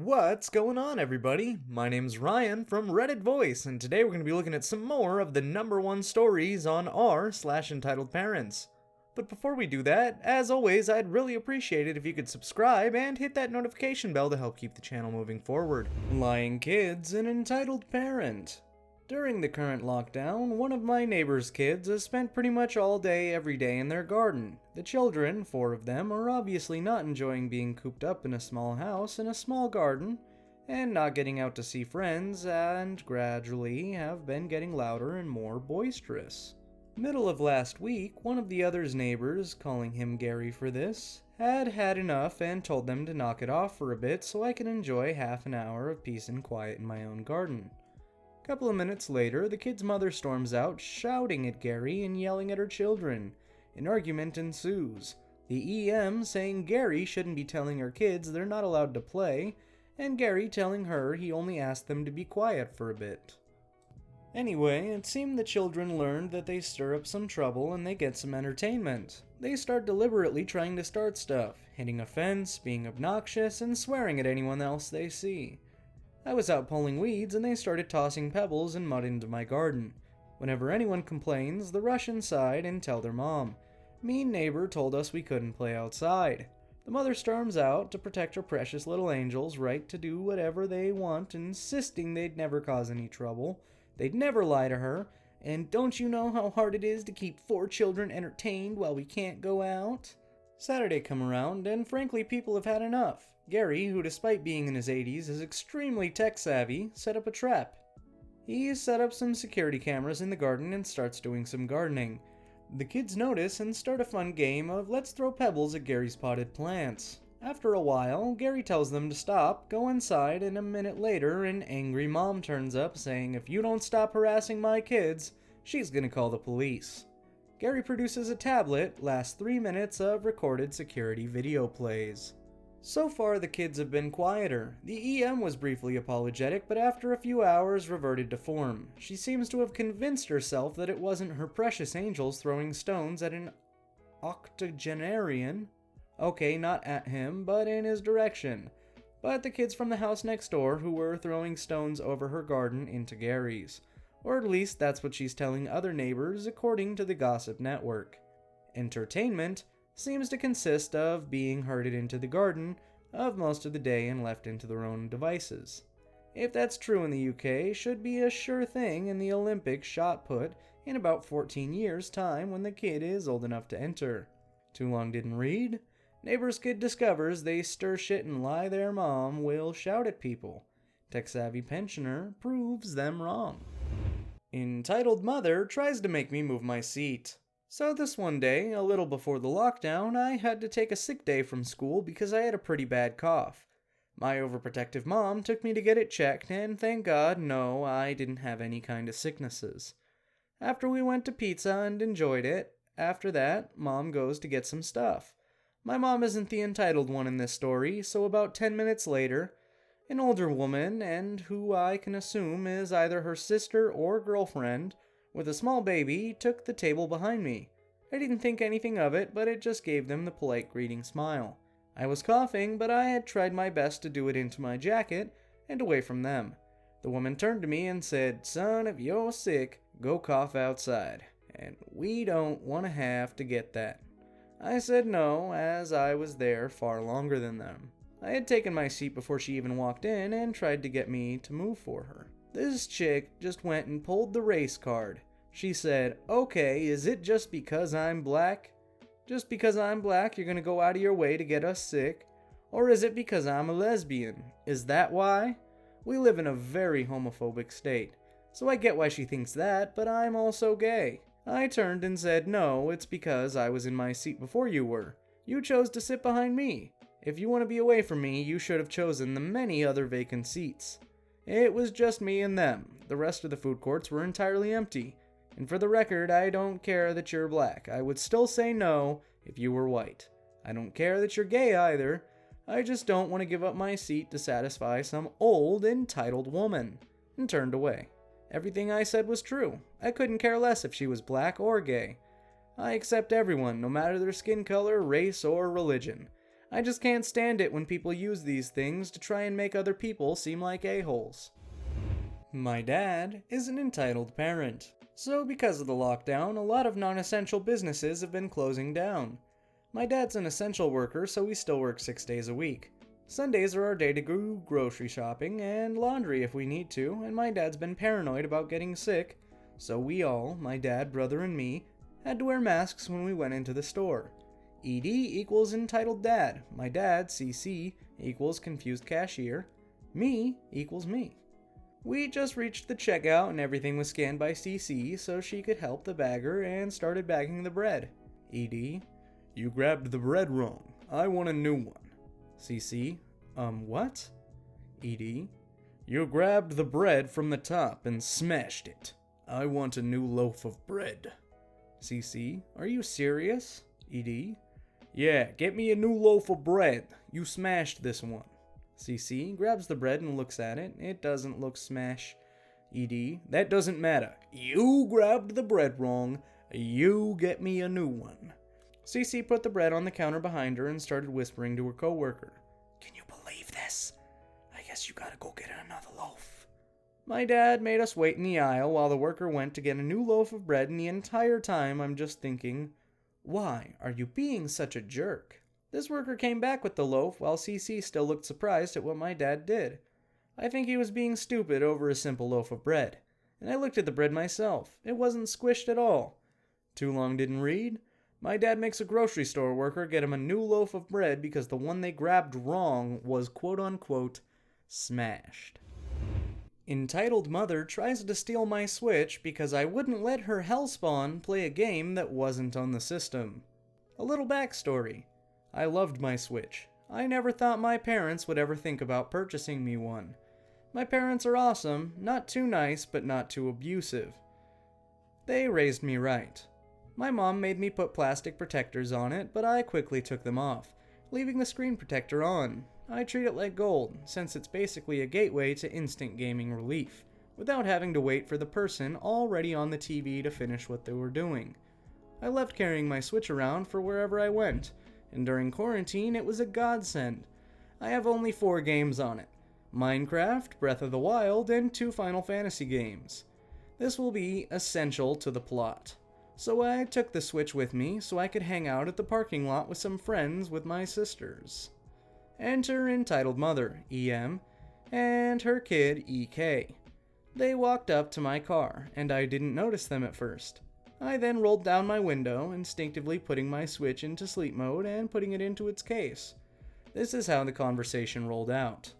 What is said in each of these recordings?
What's going on, everybody? My name's Ryan from Reddit Voice, and today we're going to be looking at some more of the #1 stories on r/EntitledParents. But before we do that, as always, I'd really appreciate it if you could subscribe and hit that notification bell to help keep the channel moving forward. Lying kids, an entitled parent. During the current lockdown, one of my neighbor's kids has spent pretty much all day every day in their garden. The children, 4 of them, are obviously not enjoying being cooped up in a small house in a small garden, and not getting out to see friends, and gradually have been getting louder and more boisterous. Middle of last week, one of the other's neighbors, calling him Gary for this, had had enough and told them to knock it off for a bit so I could enjoy half an hour of peace and quiet in my own garden. Couple of minutes later, the kid's mother storms out, shouting at Gary and yelling at her children. An argument ensues, the EM saying Gary shouldn't be telling her kids they're not allowed to play, and Gary telling her he only asked them to be quiet for a bit. Anyway, it seemed the children learned that they stir up some trouble and they get some entertainment. They start deliberately trying to start stuff, hitting a fence, being obnoxious, and swearing at anyone else they see. I was out pulling weeds and they started tossing pebbles and mud into my garden. Whenever anyone complains, they rush inside and tell their mom. Mean neighbor told us we couldn't play outside. The mother storms out to protect her precious little angel's right to do whatever they want, insisting they'd never cause any trouble, they'd never lie to her, and don't you know how hard it is to keep 4 children entertained while we can't go out? Saturday come around, and frankly people have had enough. Gary, who despite being in his 80s is extremely tech-savvy, set up a trap. He set up some security cameras in the garden and starts doing some gardening. The kids notice and start a fun game of let's throw pebbles at Gary's potted plants. After a while, Gary tells them to stop, go inside, and a minute later an angry mom turns up saying if you don't stop harassing my kids, she's gonna call the police. Gary produces a tablet, last 3 minutes of recorded security video plays. So far the kids have been quieter. The EM was briefly apologetic, but after a few hours reverted to form. She seems to have convinced herself that it wasn't her precious angels throwing stones at an octogenarian. Okay, not at him, but in his direction. But the kids from the house next door who were throwing stones over her garden into Gary's. Or at least that's what she's telling other neighbors according to the Gossip Network. Entertainment seems to consist of being herded into the garden of most of the day and left into their own devices. If that's true in the UK, should be a sure thing in the Olympic shot put in about 14 years' time when the kid is old enough to enter. Too long didn't read? Neighbor's kid discovers they stir shit and lie their mom will shout at people. Tech-savvy pensioner proves them wrong. Entitled mother tries to make me move my seat. So this one day, a little before the lockdown, I had to take a sick day from school because I had a pretty bad cough. My overprotective mom took me to get it checked, and thank God, no, I didn't have any kind of sicknesses. After we went to pizza and enjoyed it, after that, mom goes to get some stuff. My mom isn't the entitled one in this story, so about 10 minutes later, an older woman, and who I can assume is either her sister or girlfriend, with a small baby, took the table behind me. I didn't think anything of it, but it just gave them the polite greeting smile. I was coughing, but I had tried my best to do it into my jacket and away from them. The woman turned to me and said, "Son, if you're sick, go cough outside, and we don't want to have to get that." I said no, as I was there far longer than them. I had taken my seat before she even walked in and tried to get me to move for her. This chick just went and pulled the race card. She said, "Okay, is it just because I'm black? Just because I'm black you're gonna go out of your way to get us sick? Or is it because I'm a lesbian? Is that why? We live in a very homophobic state, so I get why she thinks that, but I'm also gay." I turned and said, "No, it's because I was in my seat before you were. You chose to sit behind me. If you want to be away from me, you should have chosen the many other vacant seats. It was just me and them. The rest of the food courts were entirely empty. And for the record, I don't care that you're black. I would still say no if you were white. I don't care that you're gay either. I just don't want to give up my seat to satisfy some old, entitled woman." And turned away. Everything I said was true. I couldn't care less if she was black or gay. I accept everyone, no matter their skin color, race, or religion. I just can't stand it when people use these things to try and make other people seem like a-holes. My dad is an entitled parent. So because of the lockdown, a lot of non-essential businesses have been closing down. My dad's an essential worker, so we still work 6 days a week. Sundays are our day to go grocery shopping and laundry if we need to, and my dad's been paranoid about getting sick, so we all, my dad, brother, and me, had to wear masks when we went into the store. ED equals entitled dad. My dad, CC, equals confused cashier. Me equals me. We just reached the checkout and everything was scanned by CC so she could help the bagger and started bagging the bread. ED, you grabbed the bread wrong. I want a new one. CC, what? ED, you grabbed the bread from the top and smashed it. I want a new loaf of bread. CC, are you serious? ED, yeah, get me a new loaf of bread. You smashed this one. CC grabs the bread and looks at it. It doesn't look smash. ED, that doesn't matter. You grabbed the bread wrong. You get me a new one. CC put the bread on the counter behind her and started whispering to her coworker. Can you believe this? I guess you gotta go get another loaf. My dad made us wait in the aisle while the worker went to get a new loaf of bread, and the entire time I'm just thinking, why are you being such a jerk? This worker came back with the loaf while CC still looked surprised at what my dad did. I think he was being stupid over a simple loaf of bread. And I looked at the bread myself. It wasn't squished at all. Too long didn't read. My dad makes a grocery store worker get him a new loaf of bread because the one they grabbed wrong was quote-unquote smashed. Entitled mother tries to steal my Switch because I wouldn't let her hellspawn play a game that wasn't on the system. A little backstory. I loved my Switch. I never thought my parents would ever think about purchasing me one. My parents are awesome, not too nice, but not too abusive. They raised me right. My mom made me put plastic protectors on it, but I quickly took them off, leaving the screen protector on. I treat it like gold, since it's basically a gateway to instant gaming relief, without having to wait for the person already on the TV to finish what they were doing. I loved carrying my Switch around for wherever I went, and during quarantine it was a godsend. I have only 4 games on it. Minecraft, Breath of the Wild, and 2 Final Fantasy games. This will be essential to the plot. So I took the Switch with me so I could hang out at the parking lot with some friends with my sisters. Enter entitled mother, EM, and her kid, EK. They walked up to my car, and I didn't notice them at first. I then rolled down my window, instinctively putting my Switch into sleep mode and putting it into its case. This is how the conversation rolled out.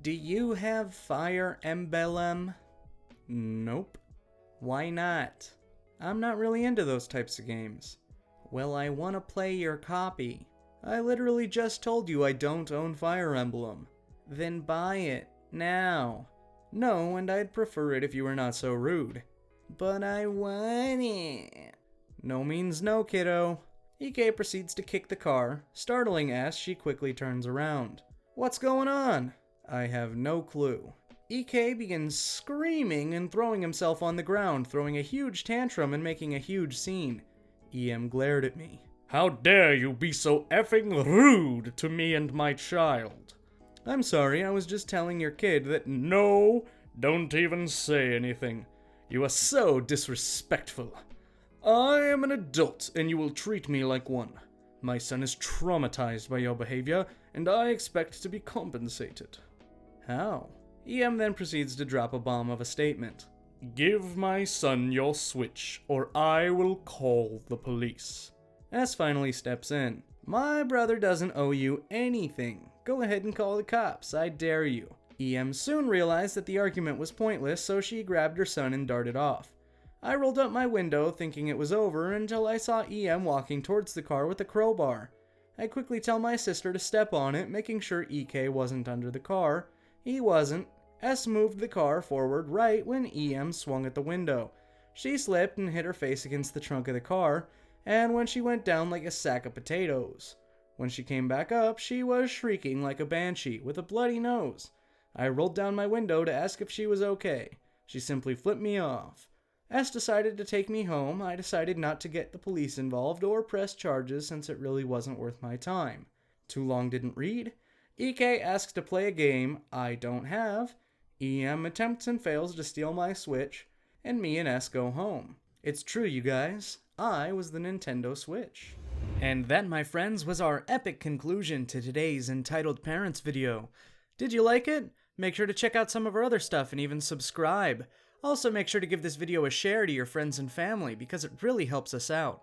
Do you have Fire Emblem? Nope. Why not? I'm not really into those types of games. Well, I want to play your copy. I literally just told you I don't own Fire Emblem. Then buy it, now. No, and I'd prefer it if you were not so rude. But I want it. No means no, kiddo. EK proceeds to kick the car, startling as she quickly turns around. What's going on? I have no clue. EK begins screaming and throwing himself on the ground, throwing a huge tantrum and making a huge scene. EM glared at me. How dare you be so effing rude to me and my child? I'm sorry, I was just telling your kid that— No, don't even say anything. You are so disrespectful. I am an adult, and you will treat me like one. My son is traumatized by your behavior, and I expect to be compensated. How? EM then proceeds to drop a bomb of a statement. Give my son your Switch, or I will call the police. S finally steps in. My brother doesn't owe you anything. Go ahead and call the cops, I dare you. EM soon realized that the argument was pointless, so she grabbed her son and darted off. I rolled up my window thinking it was over until I saw EM walking towards the car with a crowbar. I quickly tell my sister to step on it, making sure EK wasn't under the car. He wasn't. S moved the car forward right when EM swung at the window. She slipped and hit her face against the trunk of the car, and when she went down like a sack of potatoes. When she came back up, she was shrieking like a banshee with a bloody nose. I rolled down my window to ask if she was okay. She simply flipped me off. S decided to take me home. I decided not to get the police involved or press charges since it really wasn't worth my time. Too long didn't read. EK asks to play a game I don't have. EM attempts and fails to steal my Switch. And me and S go home. It's true, you guys. I was the Nintendo Switch. And that, my friends, was our epic conclusion to today's Entitled Parents video. Did you like it? Make sure to check out some of our other stuff and even subscribe. Also, make sure to give this video a share to your friends and family because it really helps us out.